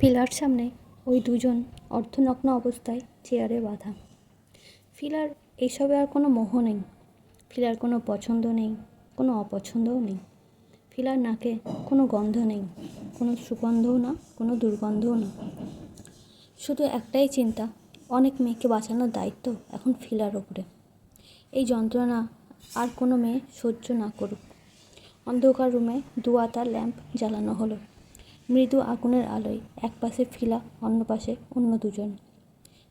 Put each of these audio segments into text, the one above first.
Filler সামনে ওই দুজন অর্ধনগ্ন অবস্থায় চেয়ারে বাঁধা। ফিলার এইসবে আর কোনো মোহ নেই। ফিলার কোনো পছন্দ নেই, কোনো অপছন্দও নেই। ফিলার নাকে কোনো গন্ধ নেই, কোনো সুগন্ধও না, কোনো দুর্গন্ধও না। শুধু একটাই চিন্তা, অনেক মেয়েকে বাঁচানোর দায়িত্ব এখন ফিলার ওপরে। এই যন্ত্রণা আর কোনো মেয়ে সহ্য না করুক। অন্ধকার রুমে দুয়াতা ল্যাম্প জ্বালানো হলো। মৃদু আগুনের আলোয় এক পাশে ফিলা, অন্য পাশে অন্য দুজন।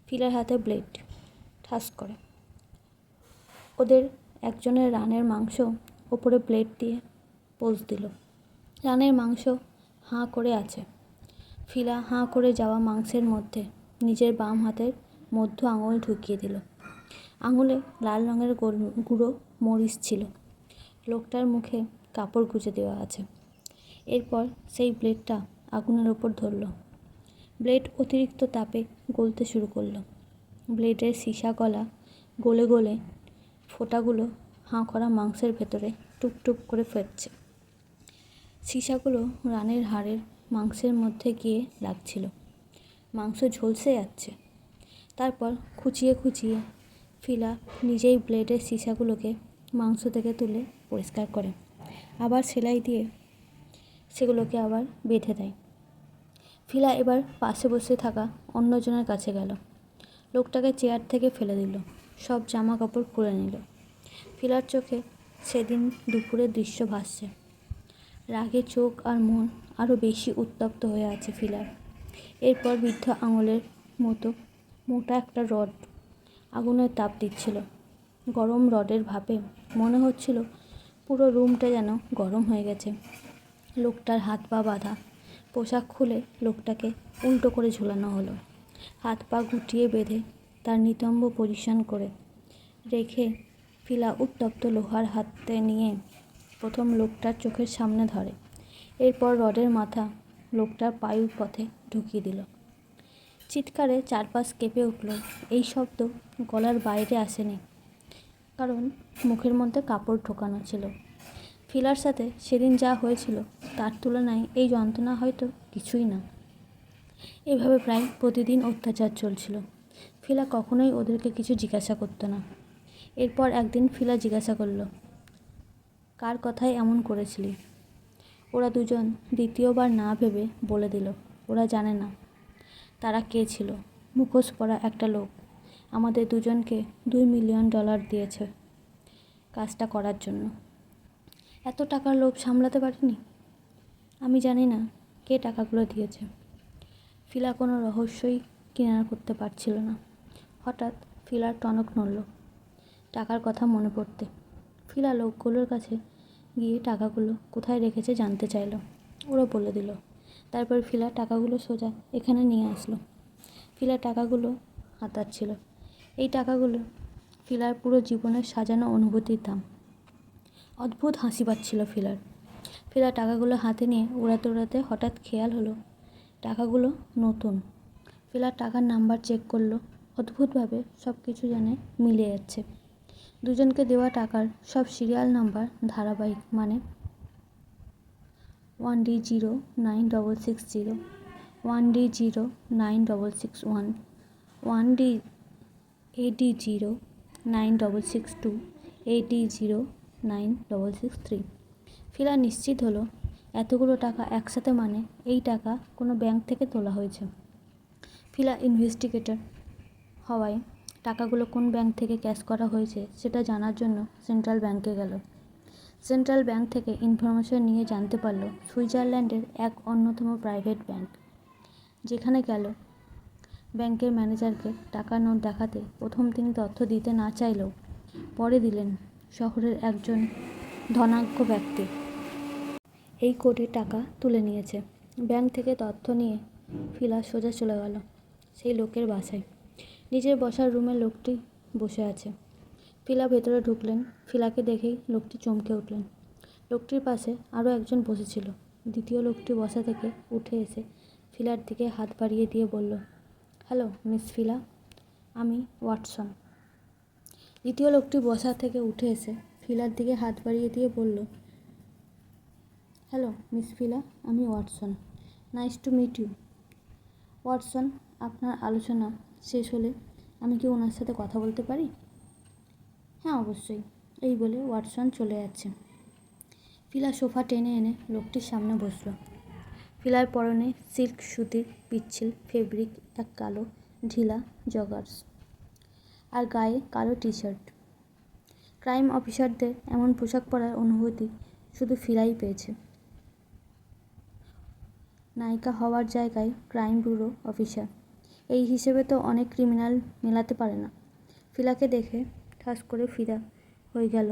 ফিলার হাতে ব্লেড ঠাস করে। ওদের একজনের রানের মাংস ওপরে ব্লেড দিয়ে পোজ দিল। রানের মাংস হাঁ করে আছে। ফিলা হাঁ করে যাওয়া মাংসের মধ্যে নিজের বাম হাতের মধ্য আঙুল ঢুকিয়ে দিল। আঙুলে লাল রঙের গুঁড়ো মরিচ ছিল। লোকটার মুখে কাপড় গুঁজে দেওয়া আছে। এরপর সেই ব্লেডটা আগুনের ওপর ধরল। ব্লেড অতিরিক্ত তাপে গলতে শুরু করলো। ব্লেডের সীসা গলা গলে গলে ফোঁটাগুলো হাঁ করা মাংসের ভেতরে টুপটুপ করে ফেটছে। সীসাগুলো রানের হাড়ের মাংসের মধ্যে গিয়ে লাগছিল। মাংস ঝলসে যাচ্ছে। তারপর খুঁচিয়ে খুঁচিয়ে ফিলা নিজেই ব্লেডের সীসাগুলোকে মাংস থেকে তুলে পরিষ্কার করে, আবার সেলাই দিয়ে সেগুলোকে আবার বেঁধে দেয়। ফিলা এবার পাশে বসে থাকা অন্যজনের কাছে গেল। লোকটাকে চেয়ার থেকে ফেলে দিল। সব জামা কাপড় খুলে নিল। ফিলার চোখে সেদিন দুপুরের দৃশ্য ভাসছে। রাগে চোখ আর মন আরও বেশি উত্তপ্ত হয়ে আছে ফিলার। এরপর বৃদ্ধ আঙুলের মতো মোটা একটা রড আগুনের তাপ দিচ্ছিল। গরম রডের ভাপে মনে হচ্ছিল পুরো রুমটা যেন গরম হয়ে গেছে। লোকটার হাত পা বাঁধা। পোশাক খুলে লোকটাকে উল্টো করে ঝুলানো হলো। হাত পা গুটিয়ে বেঁধে তার নিতম্ব পজিশন করে রেখে ফিলা উত্তপ্ত লোহার হাতে নিয়ে প্রথম লোকটার চোখের সামনে ধরে। এরপর রডের মাথা লোকটার পায়ুর পথে ঢুকিয়ে দিল। চিৎকারে চারপাশ কেঁপে উঠল। এই শব্দ গলার বাইরে আসেনি, কারণ মুখের মধ্যে কাপড় ঢোকানো ছিল। ফিলার সাথে সেদিন যা হয়েছিল তার তুলনায় এই যন্ত্রণা হয়তো কিছুই না। এভাবে প্রায় প্রতিদিন অত্যাচার চলছিল। ফিলা কখনোই ওদেরকে কিছু জিজ্ঞাসা করতো না। এরপর একদিন ফিলা জিজ্ঞাসা করলো, কার কথায় এমন করেছিলি? ওরা দুজন দ্বিতীয়বার না ভেবে বলে দিল ওরা জানে না। তারা কে ছিল? মুখোশ পরা একটা লোক আমাদের দুজনকে $2 মিলিয়ন দিয়েছে কাজটা করার জন্য। এত টাকার লোভ সামলাতে পারিনি। আমি জানি না কে টাকাগুলো দিয়েছে। ফিলা কোনো রহস্যই কিনারা করতে পারছিল না। হঠাৎ ফিলার টনক নড়ল টাকার কথা মনে পড়তে। ফিলা লোকগুলোর কাছে গিয়ে টাকাগুলো কোথায় রেখেছে জানতে চাইল। ওরা বলে দিল। তারপর ফিলা টাকাগুলো সোজা এখানে নিয়ে আসলো। ফিলা টাকাগুলো হাতাচ্ছিল। এই টাকাগুলো ফিলার পুরো জীবনের সাজানো অনুভূতির দাম। অদ্ভুত হাসি পাচ্ছিল ফিলার। ফিলা টাকাগুলো হাতে নিয়ে উড়াতে উড়াতে হঠাৎ খেয়াল হলো টাকাগুলো নতুন। ফিলার টাকার নাম্বার চেক করলো। অদ্ভুতভাবে সব কিছু যেন মিলে যাচ্ছে। দুজনকে দেওয়া টাকার সব সিরিয়াল নাম্বার ধারাবাহিক, মানে 1D096660, 1D0961, 1D8D0962, 8D0963। ফিলা নিশ্চিত হলো এতগুলো টাকা একসাথে, মানে এই টাকা কোনো ব্যাংক থেকে তোলা হয়েছে। ফিলা ইনভেস্টিগেটর হওয়ায় টাকাগুলো কোন ব্যাংক থেকে ক্যাশ করা হয়েছে সেটা জানার জন্য সেন্ট্রাল ব্যাংকে গেল। সেন্ট্রাল ব্যাংক থেকে ইনফরমেশন নিয়ে জানতে পারল সুইজারল্যান্ডের এক অন্যতম প্রাইভেট ব্যাংক। যেখানে গেল, ব্যাংকের ম্যানেজারকে টাকার নোট দেখাতে প্রথম তিনি তথ্য দিতে না চাইলেও পরে দিলেন শহরের একজন ধনাঢ্য ব্যক্তি এই কোটি টাকা তুলে নিয়েছে। ব্যাংক থেকে তথ্য নিয়ে ফিলা সোজা চলে গেল সেই লোকের বাসায়। নিজের বসার রুমে লোকটি বসে আছে। ফিলা ভেতরে ঢুকলেন। ফিলাকে দেখেই লোকটি চমকে উঠলেন। লোকটির পাশে আরও একজন বসেছিল। দ্বিতীয় লোকটি বসা থেকে উঠে এসে ফিলার দিকে হাত বাড়িয়ে দিয়ে বলল, হ্যালো মিস ফিলা, আমি ওয়াটসন। দ্বিতীয় লোকটি বসা থেকে উঠে এসে ফিলার দিকে হাত বাড়িয়ে দিয়ে বলল, হ্যালো মিস ফিলা, আমি Watson. Nice to meet you. Watson, আপনার আলোচনা শেষ হলে আমি কি ওনার সাথে কথা বলতে পারি? হ্যাঁ, অবশ্যই। এই বলে ওয়াটসন চলে যাচ্ছে। ফিলা সোফা টেনে এনে লোকটির সামনে বসল। ফিলার পরনে সিল্ক সুতির পিচ্ছিল ফেব্রিক এক কালো ঢিলা জগার্স আর গায়ে কালো টি শার্ট। ক্রাইম অফিসারদের এমন পোশাক পরার অনুভূতি শুধু ফিলাই পেয়েছে। নায়িকা হওয়ার জায়গায় ক্রাইম ব্যুরো অফিসার, এই হিসেবে তো অনেক ক্রিমিনাল মেলাতে পারে না। ফিলাকে দেখে ঠাস করে ফিদা হয়ে গেল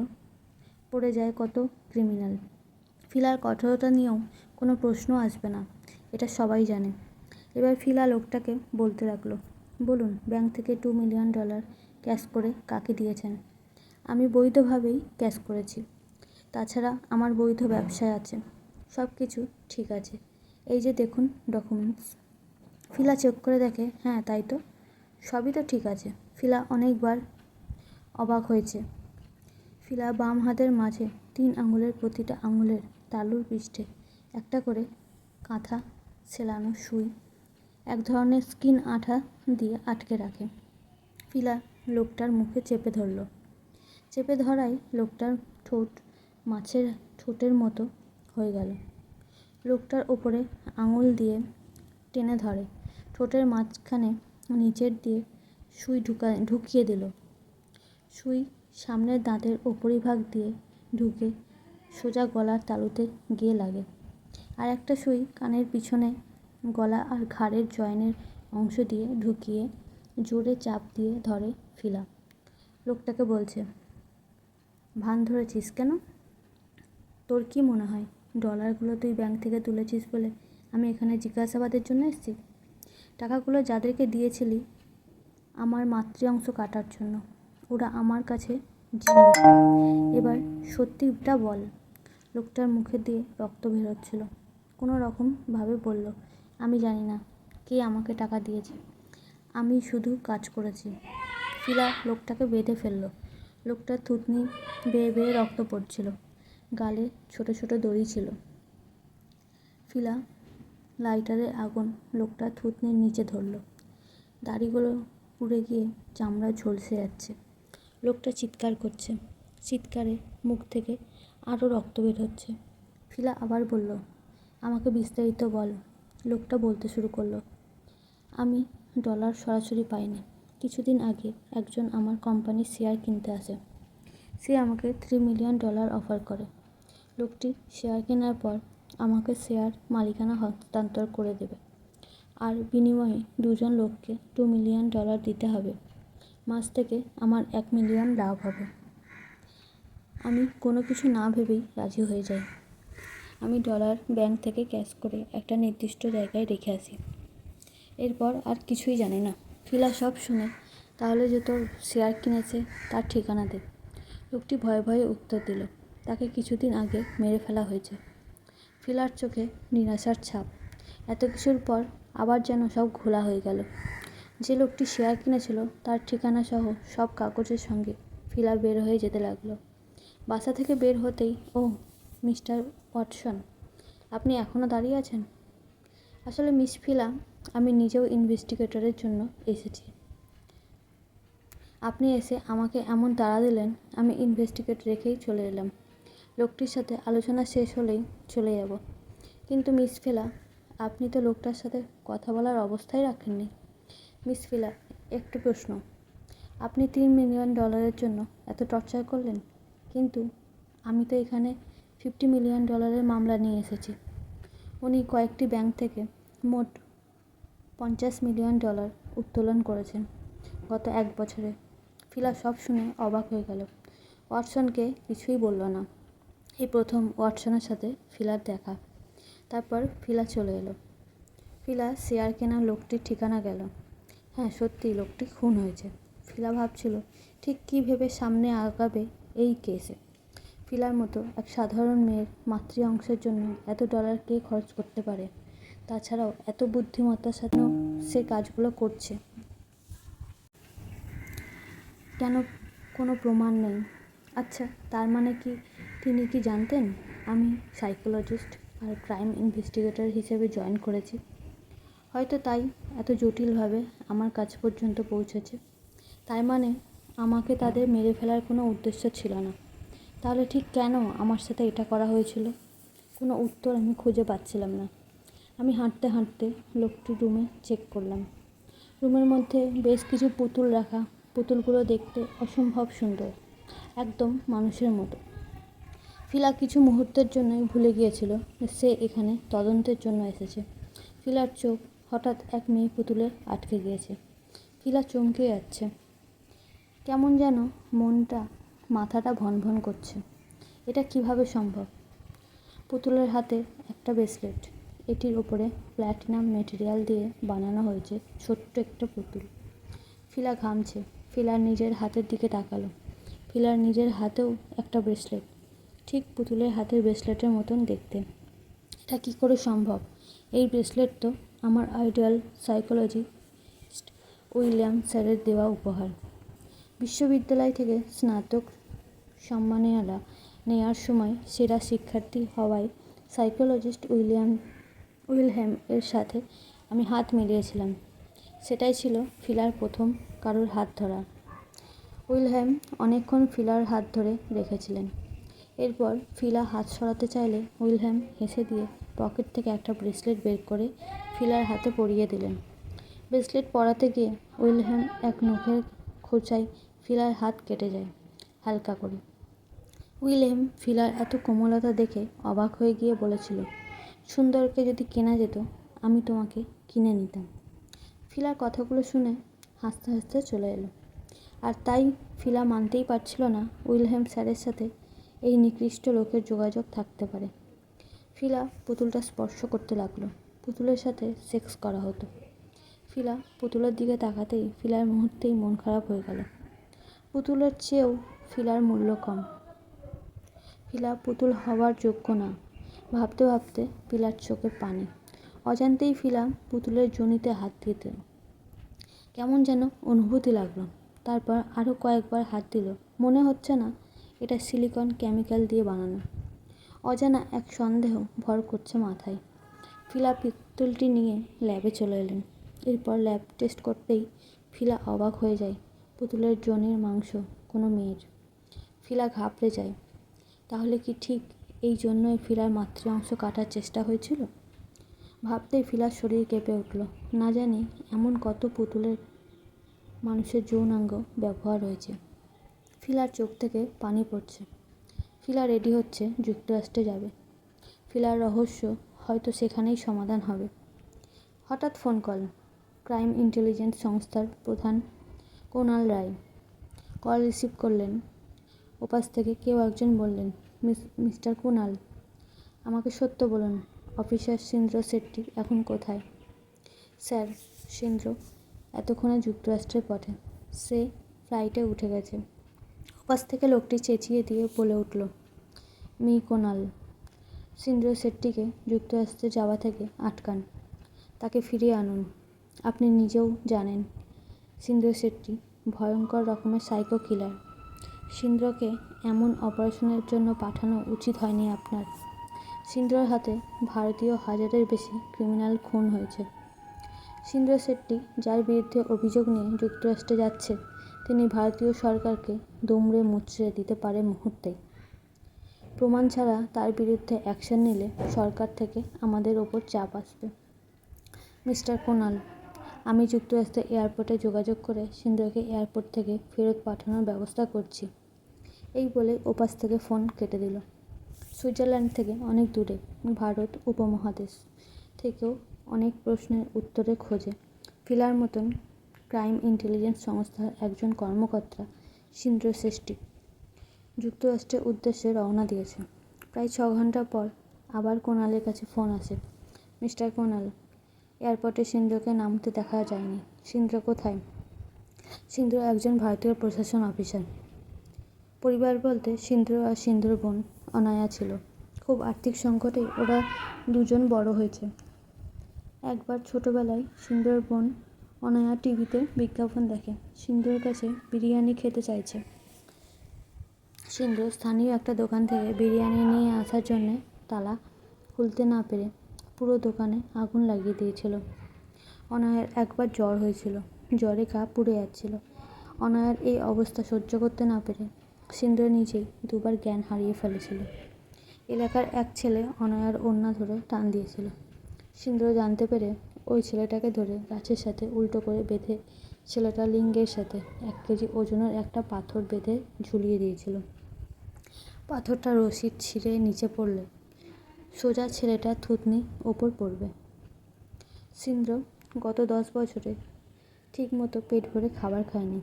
পড়ে যায় কত ক্রিমিনাল। ফিলার কঠোরতা নিয়েও কোনো প্রশ্ন আসবে না, এটা সবাই জানে। এবার ফিলা লোকটাকে বলতে লাগলো, বলুন, ব্যাংক থেকে $2 মিলিয়ন ক্যাশ করে কাকে দিয়েছেন? আমি বৈধভাবেই ক্যাশ করেছি। তাছাড়া আমার বৈধ ব্যবসায় আছে। সব কিছু ঠিক আছে। এই যে দেখুন ডকুমেন্টস। ফিলা চেক করে দেখে, হ্যাঁ তাই তো, সবই তো ঠিক আছে। ফিলা অনেকবার অবাক হয়েছে। ফিলা বাম হাতের মাঝে 3 আঙুলের প্রতিটা আঙুলের তালুর পৃষ্ঠে একটা করে কাঁথা সেলানো সুই, এক ধরনের স্কিন আঠা দিয়ে আটকে রাখে। ফিলা লোকটার মুখে চেপে ধরল। চেপে ধরায় লোকটার ঠোঁট মাছের ঠোঁটের মতো হয়ে গেল। লোকটার ওপরে আঙুল দিয়ে টেনে ধরে, ঠোঁটের মাঝখানে নিচের দিয়ে সুই ঢুকিয়ে দিল। সুই সামনের দাঁতের উপরিভাগ দিয়ে ঢুকে সোজা গলার তালুতে গিয়ে লাগে। আর একটা সুই কানের পিছনে গলা আর ঘাড়ের জয়েনের অংশ দিয়ে ঢুকিয়ে জোরে চাপ দিয়ে ধরে ফিলা। লোকটাকে বলছে, ভান ধরেছিস কেন? তোর কি মনে হয় ডলারগুলো তুই ব্যাংক থেকে তুলেছিস বলে আমি এখানে জিজ্ঞাসাবাদের জন্য এসেছি? টাকাগুলো যাদেরকে দিয়েছিলি আমার মাতৃ অংশ কাটার জন্য, ওরা আমার কাছে জিম্মি। এবার সত্যিটা বল। লোকটার মুখে দিয়ে রক্ত বেরোচ্ছিল। কোনো রকমভাবে বলল, আমি জানি না কে আমাকে টাকা দিয়েছে, আমি শুধু কাজ করেছি। ফিলা লোকটাকে বেঁধে ফেলল। লোকটার থুতনি বেয়ে বেয়ে রক্ত পড়ছিল, গালে ছোট ছোট দড়ি ছিল। ফিলা লাইটারের আগুন লোকটার থুতনির নিচে ধরল। দাড়িগুলো পুড়ে গিয়ে চামড়া ঝলসে যাচ্ছে। লোকটা চিৎকার করছে, চিৎকারে মুখ থেকে আরও রক্ত বের হচ্ছে। ফিলা আবার বলল, আমাকে বিস্তারিত বল। লোকটা বলতে শুরু করলো, আমি ডলার সরাসরি পাইনি। কিছুদিন আগে একজন আমার কোম্পানির শেয়ার কিনতে আসে। সে আমাকে $3 মিলিয়ন অফার করে। লোকটি শেয়ার কেনার পর আমাকে শেয়ার মালিকানা হস্তান্তর করে দেবে, আর বিনিময়ে 2 জন লোককে $2 মিলিয়ন দিতে হবে। মাস থেকে আমার $1 মিলিয়ন লাভ হবে। আমি কোনো কিছু না ভেবেই রাজি হয়ে যাই। আমি ডলার ব্যাংক থেকে ক্যাশ করে একটা নির্দিষ্ট জায়গায় রেখে আসি। এরপর আর কিছুই জানি না। ফিলা সব শুনে, তাহলে যে তোর শেয়ার কিনেছে তার ঠিকানা দে। লোকটি ভয়ে ভয়ে উত্তর দিল, তাকে কিছুদিন আগে মেরে ফেলা হয়েছে। ফিলার চোখে নিরাশার ছাপ। এত কিছুর পর আবার যেন সব ঘোলা হয়ে গেল। যে লোকটি শেয়ার কিনেছিল তার ঠিকানা সহ সব কাগজের সঙ্গে ফিলা বের হয়ে যেতে লাগলো। বাসা থেকে বের হতেই, ও মিস্টার ওয়াটসন, আপনি এখনও দাঁড়িয়ে আছেন? আসলে মিস ফিলা, আমি নিজেও ইনভেস্টিগেটরের জন্য এসেছি। আপনি এসে আমাকে এমন তাড়া দিলেন, আমি ইনভেস্টিগেট রেখেই চলে এলাম। লোকটির সাথে আলোচনা শেষ হলেই চলে যাব। কিন্তু মিস ফিলা, আপনি তো লোকটার সাথে কথা বলার অবস্থায় রাখেননি। মিস ফিলা, একটু প্রশ্ন। আপনি $3 মিলিয়ন জন্য এত টর্চার করলেন, কিন্তু আমি তো এখানে $50 মিলিয়ন মামলা নিয়ে এসেছি। উনি কয়েকটি ব্যাংক থেকে মোট $50 মিলিয়ন উত্তোলন করেছেন গত 1 বছরে। ফিলা সব শুনে অবাক হয়ে গেল। ওয়াটসনকে কিছুই বলল না। এই প্রথম ওয়াটসনের সাথে ফিলার দেখা। তারপর ফিলা চলে এলো। ফিলা শেয়ার কেনা লোকটির ঠিকানা গেল। হ্যাঁ, সত্যি লোকটি খুন হয়েছে। ফিলা ভাবছিল ঠিক কী ভেবে সামনে আগাবে এই কেসে। ফিলার মতো এক সাধারণ মেয়ের মাতৃ অংশের জন্য এত ডলার কে খরচ করতে পারে? তাছাড়াও এত বুদ্ধিমত্তার সাথে সে কাজগুলো করছে কেন? কোনো প্রমাণ নেই। আচ্ছা, তার মানে কি তিনি কি জানতেন আমি সাইকোলজিস্ট আর ক্রাইম ইনভেস্টিগেটর হিসেবে জয়েন করেছি? হয়তো তাই এত জটিলভাবে আমার কাছ পর্যন্ত পৌঁছেছে। তাই মানে আমাকে তাদের মেরে ফেলার কোনো উদ্দেশ্য ছিল না। তাহলে ঠিক কেন আমার সাথে এটা করা হয়েছিল? কোনো উত্তর আমি খুঁজে পাচ্ছিলাম না। আমি হাঁটতে হাঁটতে লোকটির রুমে চেক করলাম। রুমের মধ্যে বেশ কিছু পুতুল রাখা। পুতুলগুলো দেখতে অসম্ভব সুন্দর, একদম মানুষের মতো। ফিলা কিছু মুহূর্তের জন্যই ভুলে গিয়েছিল সে এখানে তদন্তের জন্য এসেছে। ফিলার চোখ হঠাৎ এক মেয়ে পুতুলে আটকে গিয়েছে। ফিলা চমকে যাচ্ছে। কেমন যেন মাথাটা ভনভন করছে। এটা কিভাবে সম্ভব? পুতুলের হাতে একটা ব্রেসলেট। এটির ওপরে প্ল্যাটিনাম মেটেরিয়াল দিয়ে বানানো হয়েছে ছোট্ট একটা পুতুল। ফিলা ঘামছে। ফিলার নিজের হাতের দিকে তাকালো। ফিলার নিজের হাতেও একটা ব্রেসলেট, ঠিক পুতুলের হাতের ব্রেসলেটের মতন দেখতে। এটা কী করে সম্ভব? এই ব্রেসলেট তো আমার আইডিয়াল সাইকোলজিস্ট উইলিয়াম স্যারের দেওয়া উপহার। বিশ্ববিদ্যালয় থেকে স্নাতক সম্মাননা নেওয়ার সময় সেরা শিক্ষার্থী হওয়ায় সাইকোলজিস্ট উইলহেম এর সাথে আমি হাত মিলিয়েছিলাম। সেটাই ছিল ফিলার প্রথম কারোর হাত ধরা। উইলহেম অনেকক্ষণ ফিলার হাত ধরে রেখেছিলেন। এরপর ফিলা হাত সরাতে চাইলে উইলহেম হেসে দিয়ে পকেট থেকে একটা ব্রেসলেট বের করে ফিলার হাতে পরিয়ে দিলেন। ব্রেসলেট পরাতে গিয়ে উইলহেম এক নখের খোঁচায় ফিলার হাত কেটে যায় হালকা করে। উইলহেম ফিলার এত কোমলতা দেখে অবাক হয়ে গিয়ে বলেছিল, সুন্দরকে যদি কেনা যেত আমি তোমাকে কিনে নিতাম। ফিলার কথাগুলো শুনে হাসতে হাসতে চলে এলো। আর তাই ফিলা মানতেই পারছিল না উইলহেম স্যারের সাথে এই নিকৃষ্ট লোকের যোগাযোগ থাকতে পারে। ফিলা পুতুলটা স্পর্শ করতে লাগলো। পুতুলের সাথে সেক্স করা হতো। ফিলা পুতুলের দিকে তাকাতেই ফিলার মুহূর্তেই মন খারাপ হয়ে গেল। পুতুলের চেয়েও ফিলার মূল্য কম। ফিলা পুতুল হওয়ার যোগ্য না। ভাবতে ভাবতে ফিলার চোখে পানি। অজান্তেই ফিলা পুতুলের যোনিতে হাত দিত। কেমন যেন অনুভূতি লাগলো। তারপর আরও কয়েকবার হাত দিল। মনে হচ্ছে না এটা সিলিকন কেমিক্যাল দিয়ে বানানো। অজানা এক সন্দেহ ভর করছে মাথায়। ফিলা পিস্তলটি নিয়ে ল্যাবে চলে এলেন। এরপর ল্যাব টেস্ট করতেই ফিলা অবাক হয়ে যায় পুতুলের যোনির মাংস কোনো মেয়ের। ফিলা ঘাবড়ে যায়। তাহলে কি ঠিক এই জন্যই ফিলার মাতৃ অংশ কাটার চেষ্টা হয়েছিল? ভাবতেই ফিলার শরীর কেঁপে উঠল। না জানি এমন কত পুতুলের মানুষের যৌনাঙ্গ ব্যবহার হয়েছে। ফিলার চোখ থেকে পানি পড়ছে। ফিলা রেডি হচ্ছে, যুক্তরাষ্ট্রে যাবে। ফিলার রহস্য হয়তো সেখানেই সমাধান হবে। হঠাৎ ফোন কল। ক্রাইম ইন্টেলিজেন্স সংস্থার প্রধান কুনাল রায় কল রিসিভ করলেন। ওপাশ থেকে কেউ একজন বললেন, মিস্টার কুনাল, আমাকে সত্য বলুন, অফিসার সিন্দ্র শেট্টি এখন কোথায়? স্যার, সিন্দ্র এতক্ষণে যুক্তরাষ্ট্রের পথে। সে ফ্লাইটে উঠে গেছে। ওপাশ থেকে লোকটি চেঁচিয়ে দিয়ে বলে উঠল, মি কুনাল, সিন্দ্র শেট্টিকে যুক্তরাষ্ট্রে যাওয়া থেকে আটকান। তাকে ফিরিয়ে আনুন। আপনি নিজেও জানেন সিন্দ্র শেট্টি ভয়ঙ্কর রকমের সাইকো কিলার। সিন্দ্রকে এমন অপারেশনের জন্য পাঠানো উচিত হয়নি আপনার। সিন্দ্রর হাতে ভারতীয় 1000-এর বেশি ক্রিমিনাল খুন হয়েছে। সিন্দ্র শেট্টি যার বিরুদ্ধে অভিযোগ নিয়ে যুক্তরাষ্ট্রে যাচ্ছে তিনি ভারতীয় সরকারকে দুমড়ে মুচড়ে দিতে পারে মুহূর্তেই। প্রমাণ ছাড়া তার বিরুদ্ধে অ্যাকশন নিলে সরকার থেকে আমাদের ওপর চাপ আসবে। মিস্টার কুনাল, আমি যুক্তরাষ্ট্রে এয়ারপোর্টে যোগাযোগ করে সিন্দ্রকে এয়ারপোর্ট থেকে ফেরত পাঠানোর ব্যবস্থা করছি। এই বলে ওপাশ থেকে ফোন কেটে দিল। সুইজারল্যান্ড থেকে অনেক দূরে, ভারত উপমহাদেশ থেকেও অনেক প্রশ্নের উত্তরের খোঁজে ফিলার মতন ক্রাইম ইন্টেলিজেন্স সংস্থার একজন কর্মকর্তা সিন্দ্র শেট্টি যুক্তরাষ্ট্রের উদ্দেশ্যে রওনা দিয়েছে। প্রায় 6 ঘন্টা পর আবার কুনালের কাছে ফোন আসে। মিস্টার কুনাল, এয়ারপোর্টে সিন্দ্রকে নামতে দেখা যায়নি। সিন্দ্র কোথায়? সিন্দ্র একজন ভারতীয় প্রশাসন অফিসার। পরিবার বলতে সিন্দ্র আর সিন্দ্রর বোন অনায়া ছিল। খুব আর্থিক সংকটেই ওরা দুজন বড় হয়েছে। একবার ছোটবেলায় সিন্দ্রর বোন অনায়া টিভিতে বিজ্ঞাপন দেখে সিন্দ্রর কাছে বিরিয়ানি খেতে চাইছে। সিন্দ্র স্থানীয় একটা দোকান থেকে বিরিয়ানি নিয়ে আসার জন্যে তালা খুলতে না পেরে পুরো দোকানে আগুন লাগিয়ে দিয়েছিল। অনায়ার একবার জ্বর হয়েছিল, জ্বরে গা পুড়ে যাচ্ছিল। অনায়ার এই অবস্থা সহ্য করতে না পেরে সিন্দ্র নিজেই দুবার জ্ঞান হারিয়ে ফেলেছিল। এলাকার এক ছেলে অনায়ার ওড়না ধরে টান দিয়েছিল। সিন্দ্র জানতে পেরে ওই ছেলেটাকে ধরে গাছের সাথে উল্টো করে বেঁধে ছেলেটার লিঙ্গের সাথে 1 কেজি ওজনের একটা পাথর বেঁধে ঝুলিয়ে দিয়েছিল। পাথরটা রশি ছিঁড়ে নিচে পড়লে সোজা ছেলেটার থুতনি ওপর পড়বে। সিন্দ্র গত 10 বছরে ঠিক মতো পেট ভরে খাবার খায়নি,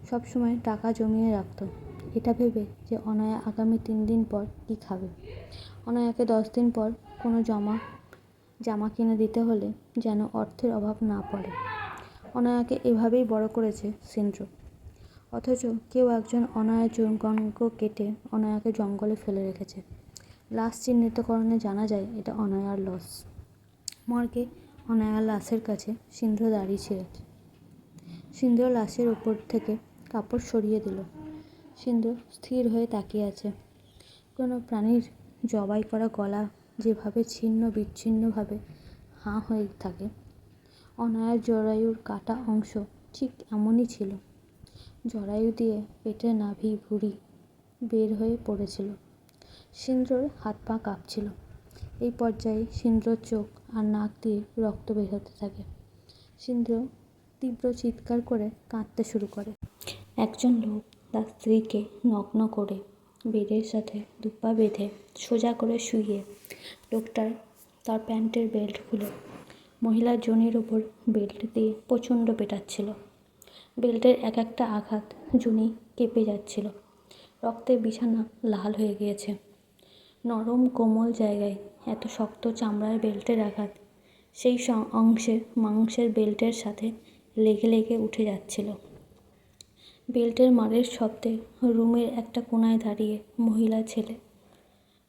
সবসময় টাকা জমিয়ে রাখত, এটা ভেবে যে অনায়া আগামী 3 দিন পর কী খাবে। অনায়াকে 10 দিন পর কোনো জামা কিনে দিতে হলে যেন অর্থের অভাব না পড়ে। অনায়াকে এভাবেই বড় করেছে সিন্দ্র। অথচ কেউ একজন অনায়ার যৌনাঙ্গ কেটে অনায়াকে জঙ্গলে ফেলে রেখেছে। লাশ চিহ্নিতকরণে জানা যায় এটা অনায়ার লস। মর্গে অনায়ার লাশের কাছে সিন্দ্র দাঁড়িয়েছিল। সিন্দ্র লাশের ওপর থেকে কাপড় সরিয়ে দিল। সিন্দ্র স্থির হয়ে তাকিয়ে আছে। কোনো প্রাণীর জবাই করা গলা যেভাবে ছিন্ন বিচ্ছিন্নভাবে হাঁ হয়ে থাকে, অনায়ার জরায়ুর কাটা অংশ ঠিক এমনই ছিল। জরায়ু দিয়ে পেটের নাভি ভুঁড়ি বের হয়ে পড়েছিল। সিন্দ্রর হাত পা কাঁপছিল। এই পর্যায়ে সিন্দ্রর চোখ আর নাক দিয়ে রক্ত বের হতে থাকে। সিন্দ্র তীব্র চিৎকার করে কাঁদতে শুরু করে। একজন লোক তার স্ত্রীকে নগ্ন করে বেডের সাথে 2 পা বেঁধে সোজা করে শুইয়ে লোকটার তার প্যান্টের বেল্ট খুলে মহিলার যোনির ওপর বেল্ট দিয়ে প্রচণ্ড পেটাচ্ছিল। বেল্টের এক একটা আঘাত যোনি কেঁপে যাচ্ছিল। রক্তে বিছানা লাল হয়ে গিয়েছে। নরম কোমল জায়গায় এত শক্ত চামড়ার বেল্টের আঘাত সেই অংশে মাংসের বেল্টের সাথে লেগে লেগে উঠে যাচ্ছিল। বেল্টের মারের শব্দে রুমের একটা কোণায় দাঁড়িয়ে মহিলা ছেলে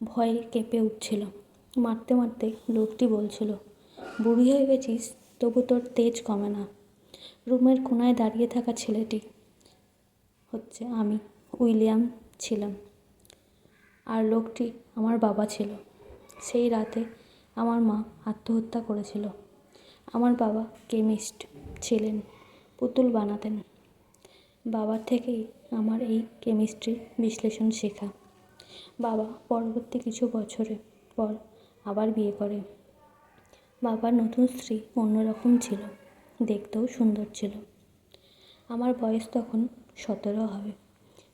ভয়ে কেঁপে উঠছিল। মারতে মারতে লোকটি বলছিল, বুড়ি হয়ে গেছিস, তবু তোর তেজ কমে না। রুমের কোণায় দাঁড়িয়ে থাকা ছেলেটি হচ্ছে আমি, উইলিয়াম ছিলাম। আর লোকটি আমার বাবা ছিল। সেই রাতে আমার মা আত্মহত্যা করেছিল। আমার বাবা কেমিস্ট ছিলেন, পুতুল বানাতেন। বাবার থেকেই আমার এই কেমিস্ট্রির বিশ্লেষণ শেখা। বাবা পরবর্তী কিছু বছরের পর আবার বিয়ে করে। বাবার নতুন স্ত্রী অন্যরকম ছিল, দেখতেও সুন্দর ছিল। আমার বয়স তখন 17 হবে।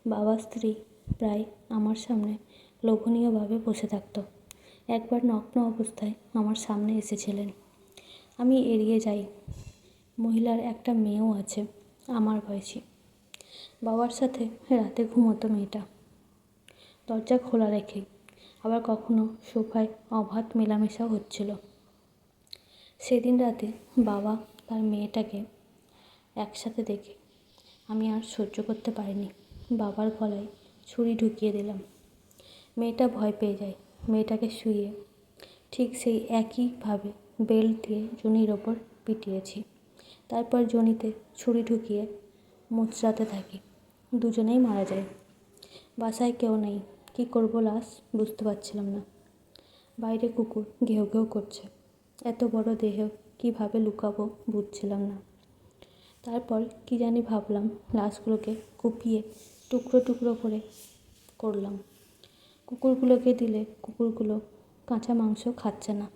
বাবার স্ত্রী প্রায় আমার সামনে লোভনীয়ভাবে বসে থাকত। একবার নগ্ন অবস্থায় আমার সামনে এসেছিলেন। আমি এড়িয়ে যাই। মহিলার একটা মেয়েও আছে আমার বয়সী। বাবার সাথে রাতে ঘুমোতো মেয়েটা, দরজা খোলা রেখে। আবার কখনো সোফায় অবাধ মেলামেশাও হচ্ছিল। সেদিন রাতে বাবা তার মেয়েটাকে একসাথে দেখে আমি আর সহ্য করতে পারিনি। বাবার গলায় ছুরি ঢুকিয়ে দিলাম। মেয়েটা ভয় পেয়ে যায়। মেয়েটাকে শুইয়ে ঠিক সেই একইভাবে বেল্ট দিয়ে যোনির ওপর পিটিয়েছি। তারপর যোনিতে ছুরি ঢুকিয়ে মোচড়াতে থাকি। দুজনেই মারা যায়। বাসায় কেউ নেই, কী করবো লাশ বুঝতে পারছিলাম না। বাইরে কুকুর ঘেউ ঘেউ করছে। এত বড় দেহ কীভাবে লুকাবো বুঝছিলাম না। তারপর কি জানি ভাবলাম, লাশগুলোকে কুপিয়ে টুকরো টুকরো করে করলাম। কুকুরগুলোকে দিলে কুকুরগুলো কাঁচা মাংস খাচ্ছে না।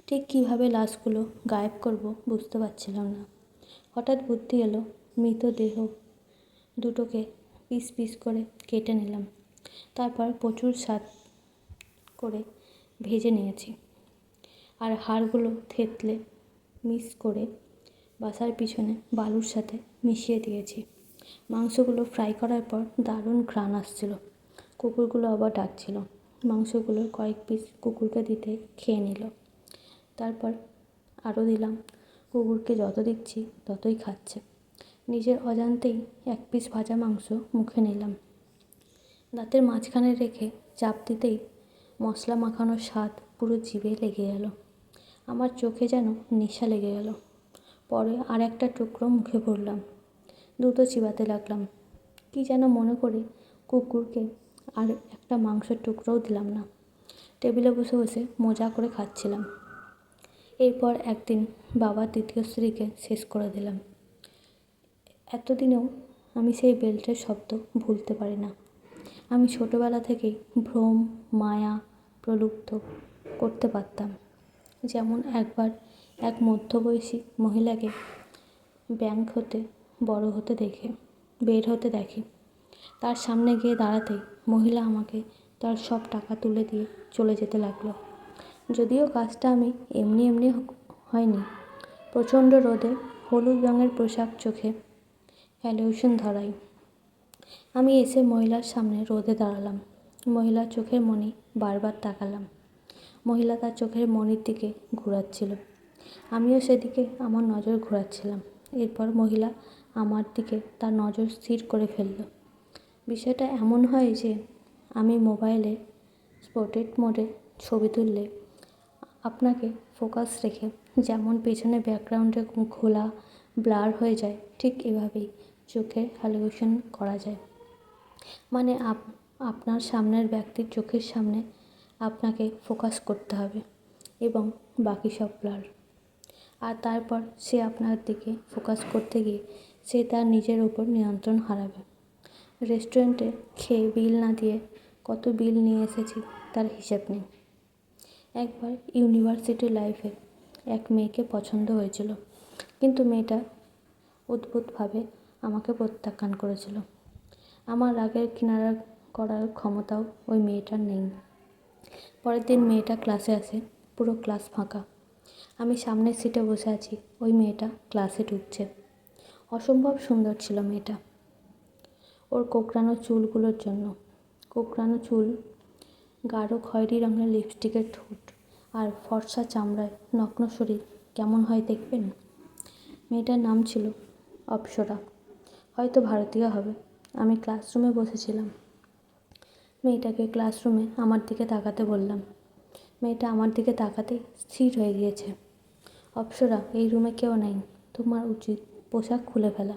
ঠিক কীভাবে লাশগুলো গায়েব করব বুঝতে পারছিলাম না। হঠাৎ বুদ্ধি এলো, মৃতদেহ দুটোকে পিস পিস করে কেটে নিলাম। তারপর প্রচুর স্বাদ করে ভেজে নিয়েছি। আর হাড়গুলো থেতলে মিক্স করে বাসার পিছনে বালুর সাথে মিশিয়ে দিয়েছি। মাংসগুলো ফ্রাই করার পর দারুণ ঘ্রাণ আসছিল। কুকুরগুলো আবার ডাকছিল। মাংসগুলো কয়েক পিস কুকুরকে দিতে খেয়ে নিল। তারপর আরও দিলাম। কুকুরকে যত দিচ্ছি ততই খাচ্ছে। নিজের অজান্তেই 1 পিস ভাজা মাংস মুখে নিলাম। দাঁতের মাঝখানে রেখে চাপ দিতেই মশলা মাখানোর স্বাদ পুরো জিভে লেগে গেল। আমার চোখে যেন নেশা লেগে গেল। পরে আর একটা টুকরো মুখে ভরলাম। দ্রুত চিবাতে লাগলাম। কি যেন মনে করে কুকুরকে আর একটা মাংসের টুকরোও দিলাম না। টেবিলে বসে বসে মজা করে খাচ্ছিলাম। এরপর একদিন বাবার দ্বিতীয় স্ত্রীকে শেষ করে দিলাম। এতদিনেও আমি সেই বেল্টের শব্দ ভুলতে পারি না। আমি ছোটোবেলা থেকেই ভ্রম, মায়া, প্রলুব্ধ করতে পারতাম। যেমন একবার এক মধ্যবয়সী মহিলাকে ব্যাংক হতে বের হতে দেখি। তার সামনে গিয়ে দাঁড়াতেই মহিলা আমাকে তার সব টাকা তুলে দিয়ে চলে যেতে লাগলো। যদিও কাজটা আমি এমনি হয়নি। প্রচণ্ড রোদে হলুদ রঙের পোশাক চোখে হ্যালিউশন ধরাই। আমি এসে মহিলার সামনে রোদে দাঁড়ালাম। মহিলার চোখের মণি বারবার তাকালাম। মহিলা তার চোখের মণির দিকে ঘোরাচ্ছিল। আমিও সেদিকে আমার নজর ঘোরাচ্ছিলাম। এরপর মহিলা আমার দিকে তার নজর স্থির করে ফেলল। বিষয়টা এমন হয় যে আমি মোবাইলে পোর্ট্রেট মোডে ছবি তুললে আপনাকে ফোকাস রেখে যেমন পেছনে ব্যাকগ্রাউন্ডে ঘোলা ব্লার হয়ে যায়, ঠিক এভাবেই চোখের হ্যালিউশন করা যায়। মানে আপনার সামনের ব্যক্তির চোখের সামনে আপনাকে ফোকাস করতে হবে এবং বাকি সব ব্লার। আর তারপর সে আপনার দিকে ফোকাস করতে গিয়ে সে তার নিজের ওপর নিয়ন্ত্রণ হারাবে। রেস্টুরেন্টে খেয়ে বিল না দিয়ে কত বিল নিয়ে এসেছি তার হিসেব নেই। একবার ইউনিভার্সিটি লাইফে এক মেয়েকে পছন্দ হয়েছিল, কিন্তু মেয়েটা অদ্ভুতভাবে আমাকে প্রত্যাখ্যান করেছিল। আমার রাগের কিনারা করার ক্ষমতাও ওই মেয়েটার নেই। পরের দিন মেয়েটা ক্লাসে আসে, পুরো ক্লাস ফাঁকা। আমি সামনের সিটে বসে আছি, ওই মেয়েটা ক্লাসে ঢুকছে। অসম্ভব সুন্দর ছিল মেয়েটা। ওর কোঁকড়ানো চুলগুলোর জন্য, কোঁকড়ানো চুল, গাঢ় খয়েরি রঙের লিপস্টিকের ঠোঁট আর ফর্সা চামড়ায় নগ্ন শরীর কেমন হয় দেখবেন। মেয়েটার নাম ছিল অপ্সরা, হয়তো ভারতীয় হবে। আমি ক্লাসরুমে বসেছিলাম। মেয়েটাকে ক্লাসরুমে আমার দিকে তাকাতে বললাম। মেয়েটা আমার দিকে তাকাতেই স্থির হয়ে গিয়েছে। অপ্সরা, এই রুমে কেউ নেই, তোমার উচিত পোশাক খুলে ফেলা।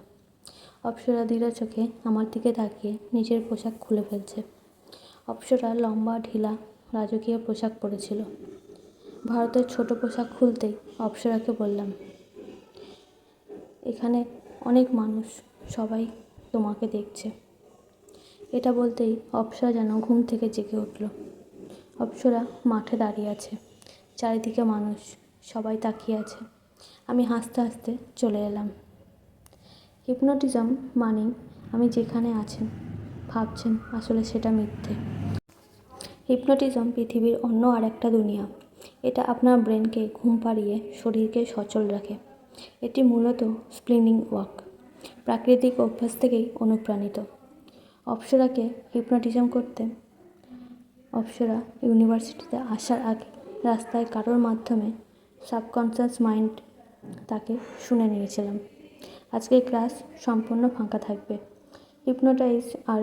অপ্সরা দৃঢ় চোখে আমার দিকে তাকিয়ে নিজের পোশাক খুলে ফেলছে। অপ্সরা লম্বা ঢিলা রাজকীয় পোশাক পরেছিল। ভারতের ছোট পোশাক খুলতেই অপ্সরাকে বললাম, এখানে অনেক মানুষ, সবাই তোমাকে দেখছে। এটা বলতেই অপ্সরা যেন ঘুম থেকে জেগে উঠল। অপ্সরা মাঠে দাঁড়িয়ে আছে, চারিদিকে মানুষ, সবাই তাকিয়ে আছে। আমি হাসতে হাসতে চলে এলাম। হিপনোটিজম মানেই আমি যেখানে আছেন ভাবছেন আসলে সেটা মিথ্যে। হিপনোটিজম পৃথিবীর অন্য আরেকটা দুনিয়া। এটা আপনার ব্রেনকে ঘুম পাড়িয়ে শরীরকে সচল রাখে। এটি মূলত স্প্লিনিং ওয়াক, প্রাকৃতিক অভ্যাস থেকেই অনুপ্রাণিত। অপ্সরাকে হিপনোটিজম করতে অপ্সরা ইউনিভার্সিটিতে আসার আগে রাস্তায় কারোর মাধ্যমে সাবকনশাস মাইন্ড তাকে শুনে নিয়েছিলাম। আজকে ক্লাস সম্পূর্ণ ফাঁকা থাকবে। হিপনোটাইজ আর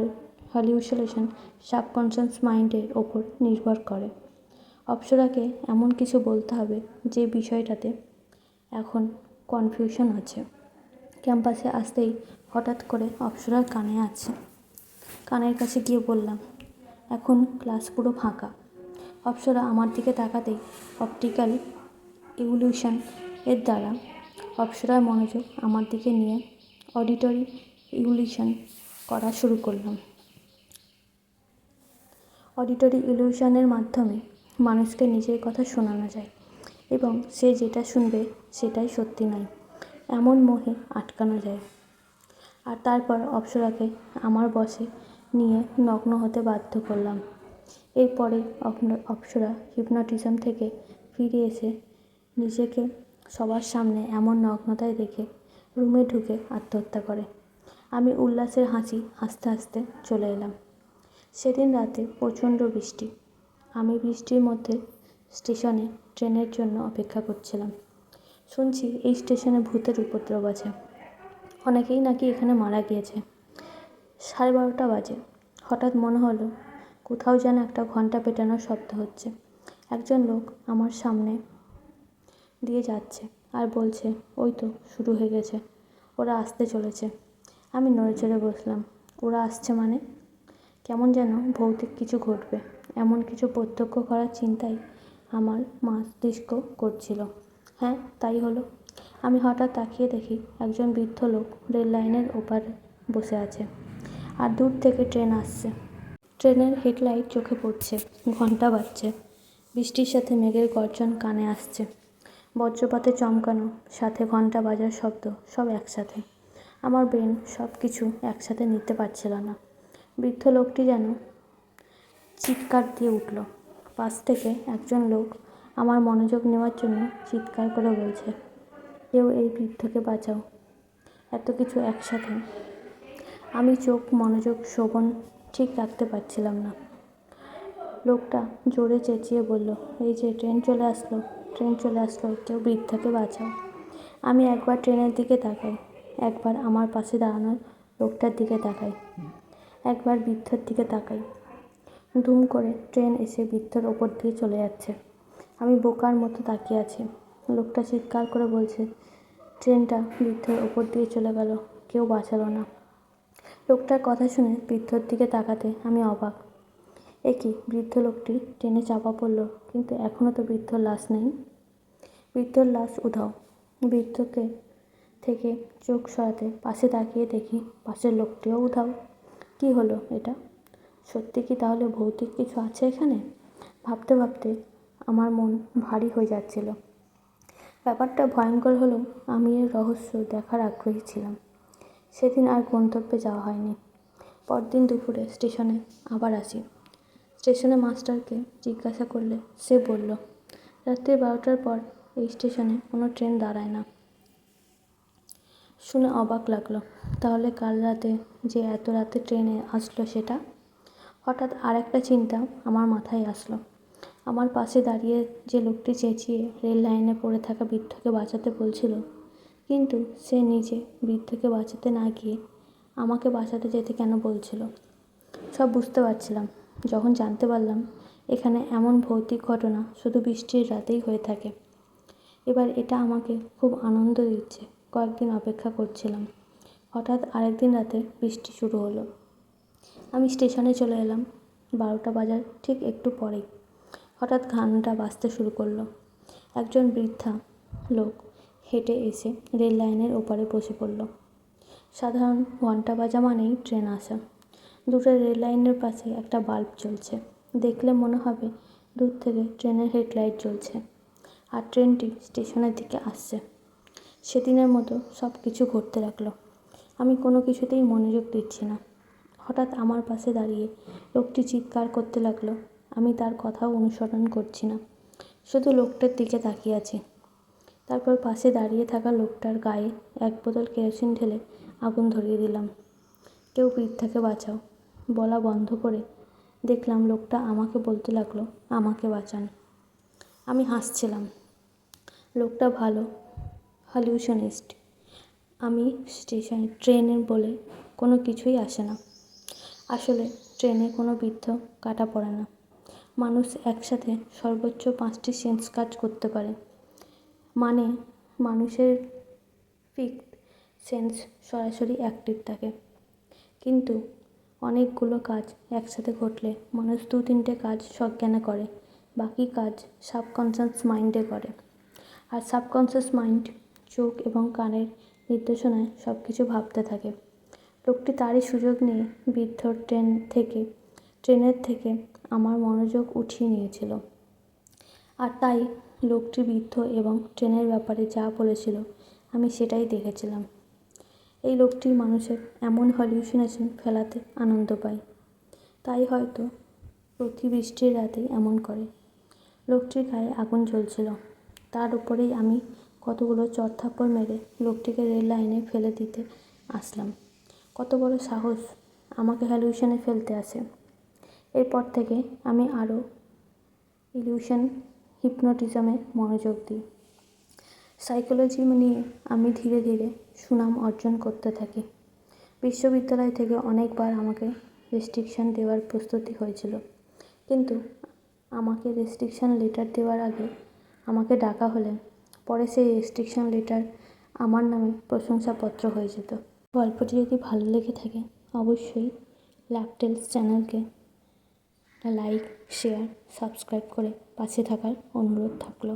হ্যালিউসিনেশন সাবকনশাস মাইন্ডের ওপর নির্ভর করে। অপ্সরাকে এমন কিছু বলতে হবে যে বিষয়টাতে এখন কনফিউশন আছে। ক্যাম্পাসে আসতেই হঠাৎ করে অপ্সরার কানের কাছে গিয়ে বললাম, এখন ক্লাস পুরো ফাঁকা। অপ্সরা আমার দিকে তাকাতেই অপটিক্যাল ইভলিউশন এর দ্বারা অপ্সরার মনোযোগ আমার দিকে নিয়ে অডিটরি ইভলিউশন করা শুরু করলাম। অডিটরি ইলিউশনের মাধ্যমে মানুষকে নিজের কথা শোনানো যায় এবং সে যেটা শুনবে সেটাই সত্যি নয়, এমন মোহে আটকানো যায়। আর তারপর অপ্সরাকে আমার বশে নিয়ে নগ্ন হতে বাধ্য করলাম। এরপরে অপ্সরা হিপনোটিজম থেকে ফিরে এসে নিজেকে সবার সামনে এমন নগ্নতায় দেখে রুমে ঢুকে আত্মহত্যা করে। আমি উল্লাসের হাসতে হাসতে চলে এলাম। সেদিন রাতে প্রচণ্ড বৃষ্টি। আমি বৃষ্টির মধ্যে স্টেশনে ট্রেনের জন্য অপেক্ষা করছিলাম। শুনছি এই স্টেশনে ভূতের উপদ্রব আছে, অনেকেই নাকি এখানে মারা গিয়েছে। 12:30 বাজে। হঠাৎ মনে হলো কোথাও যেন একটা ঘন্টা পেটানোর শব্দ হচ্ছে। একজন লোক আমার সামনে দিয়ে যাচ্ছে আর বলছে, ওই তো শুরু হয়ে গেছে, ওরা আসতে চলেছে। আমি নড়ে চড়ে বসলাম। ওরা আসছে মানে? কেমন যেন ভৌতিক কিছু ঘটবে এমন কিছু প্রত্যক্ষ করার চিন্তাই আমার মস্তিষ্ক করছিল। হ্যাঁ, তাই হলো। আমি হঠাৎ তাকিয়ে দেখি একজন বৃদ্ধ লোক রেল লাইনের ওপারে বসে আছে, আর দূর থেকে ট্রেন আসছে। ট্রেনের হেডলাইট চোখে পড়ছে, ঘন্টা বাজছে, বৃষ্টির সাথে মেঘের গর্জন কানে আসছে, বজ্রপাতে চমকানো, সাথে ঘন্টা বাজার শব্দ, সব একসাথে। আমার ব্রেন সব কিছু একসাথে নিতে পারছিল না। বৃদ্ধ লোকটি যেন চিৎকার দিয়ে উঠল। পাশ থেকে একজন লোক আমার মনোযোগ নেওয়ার জন্য চিৎকার করে বলছে, কেউ এই বৃদ্ধকে বাঁচাও। এত কিছু একসাথে, আমি চোখ মনোযোগ শ্রবণ ঠিক রাখতে পারছিলাম না। লোকটা জোরে চেঁচিয়ে বলল, এই যে ট্রেন চলে আসলো, ট্রেন চলে আসলো, কেউ বৃদ্ধাকে বাঁচাও। আমি একবার ট্রেনের দিকে তাকাই, একবার আমার পাশে দাঁড়ানো লোকটার দিকে তাকাই, একবার বৃদ্ধার দিকে তাকাই। ধুম করে ট্রেন এসে বৃদ্ধার ওপর দিয়ে চলে যাচ্ছে। আমি বোকার মতো তাকিয়ে আছি। লোকটা চিৎকার করে বলছে, ট্রেনটা বৃদ্ধার ওপর দিয়ে চলে গেল, কেউ বাঁচালো না। লোকটার কথা শুনে বৃদ্ধর দিকে তাকাতে আমি অবাক। এ কি, বৃদ্ধ লোকটি ট্রেনে চাপা পড়ল, কিন্তু এখনও তো বৃদ্ধর লাশ নেই। বৃদ্ধর লাশ উধাও। বৃদ্ধকে থেকে চোখ সরাতে পাশে তাকিয়ে দেখি পাশের লোকটিও উধাও। কি হলো এটা? সত্যি কি তাহলে ভৌতিক কিছু আছে এখানে? ভাবতে ভাবতে আমার মন ভারী হয়ে যাচ্ছিল। ব্যাপারটা ভয়ঙ্কর হলেও আমি এর রহস্য দেখার আগ্রহী ছিলাম। সেদিন আর গন্তব্যে যাওয়া হয়নি। পরদিন দুপুরে স্টেশনে আবার আসি। স্টেশনে মাস্টারকে জিজ্ঞাসা করলে সে বলল, রাত্রি 12টার পর এই স্টেশনে কোনো ট্রেন দাঁড়ায় না। শুনে অবাক লাগলো। তাহলে কাল রাতে যে এত রাতে ট্রেনে আসলো সেটা? হঠাৎ আর একটা চিন্তা আমার মাথায় আসলো। আমার পাশে দাঁড়িয়ে যে লোকটি চেঁচিয়ে রেল লাইনে পড়ে থাকা বৃদ্ধকে বাঁচাতে বলছিল, কিন্তু সে নিজে বৃদ্ধকে বাঁচাতে না গিয়ে আমাকে বাঁচাতে যেতে কেন বলছিল? সব বুঝতে পারছিলাম যখন জানতে পারলাম এখানে এমন ভৌতিক ঘটনা শুধু বৃষ্টির রাতেই হয়ে থাকে। এবার এটা আমাকে খুব আনন্দ দিচ্ছে। কয়েকদিন অপেক্ষা করছিলাম। হঠাৎ আরেকদিন রাতে বৃষ্টি শুরু হলো। আমি স্টেশনে চলে এলাম 12টা বাজার ঠিক একটু পরেই। হঠাৎ ঘন্টা বাজতে শুরু করলো। একজন বৃদ্ধা লোক হেঁটে এসে রেল লাইনের ওপারে বসে পড়ল। সাধারণ ঘন্টা বাজা মানেই ট্রেন আসা। দুটো রেল লাইনের পাশে একটা বাল্ব জ্বলছে। দেখলে মনে হবে দূর থেকে ট্রেনের হেডলাইট জ্বলছে, আর ট্রেনটি স্টেশনের দিকে আসছে। সেদিনের মতো সব কিছু ঘটতে লাগলো। আমি কোনো কিছুতেই মনোযোগ দিচ্ছি না। হঠাৎ আমার পাশে দাঁড়িয়ে লোকটি চিৎকার করতে লাগলো। আমি তার কথাও অনুসরণ করছি না, শুধু লোকটার দিকে তাকিয়ে আছি। তারপর পাশে দাঁড়িয়ে থাকা লোকটার গায়ে 1 বোতল কেরোসিন ঢেলে আগুন ধরিয়ে দিলাম। কেউ বৃদ্ধাকে বাঁচাও বলা বন্ধ করে দেখলাম লোকটা আমাকে বলতে লাগলো, আমাকে বাঁচান। আমি হাসছিলাম। লোকটা ভালো হ্যালুসিনিস্ট। আমি ট্রেনে বলে কোনো কিছুই আসে না। আসলে ট্রেনে কোনো বৃদ্ধ কাটা পড়ে না। মানুষ একসাথে সর্বোচ্চ 5টি সেন্স কাজ করতে পারে। মানে মানুষের ফিফথ সেন্স সরাসরি অ্যাক্টিভ থাকে। কিন্তু অনেকগুলো কাজ একসাথে ঘটলে মানুষ 2-3টে কাজ সজ্ঞানে করে, বাকি কাজ সাবকনশাস মাইন্ডে করে। আর সাবকনশাস মাইন্ড চোখ এবং কানের নির্দেশনায় সব কিছু ভাবতে থাকে। লোকটি তারই সুযোগ নিয়ে বৃদ্ধর ট্রেনের থেকে আমার মনোযোগ উঠিয়ে নিয়েছিল। আর তাই লোকটি বৃদ্ধ এবং ট্রেনের ব্যাপারে যা বলেছিল আমি সেটাই দেখেছিলাম। এই লোকটি মানুষের এমন হ্যালুসিনেশন ফেলাতে আনন্দ পায়, তাই হয়তো প্রতি বৃষ্টির রাতেই এমন করে। লোকটির গায়ে আগুন জ্বলছিল, তার উপরেই আমি কতগুলো চড়-থাপ্পড় মেরে লোকটিকে রেল লাইনে ফেলে দিতে আসলাম। কত বড় সাহস আমাকে হ্যালুসিনে ফেলতে আসে। এরপর থেকে আমি আরও ইলিউশন হিপনোটিজমে মনোযোগ দিই। সাইকোলজি নিয়ে আমি ধীরে ধীরে সুনাম অর্জন করতে থাকি। বিশ্ববিদ্যালয় থেকে অনেকবার আমাকে রেস্ট্রিকশন দেওয়ার প্রস্তুতি হয়েছিল, কিন্তু আমাকে রেস্ট্রিকশন লেটার দেওয়ার আগে আমাকে ডাকা হলে পরে সেই রেস্ট্রিকশন লেটার আমার নামে প্রশংসাপত্র হয়ে যেত। গল্পটি যদি ভালো লেগে থাকে অবশ্যই লাভ টেলস চ্যানেলকে লাইক, শেয়ার, সাবস্ক্রাইব করে পাশে থাকার অনুরোধ থাকলো।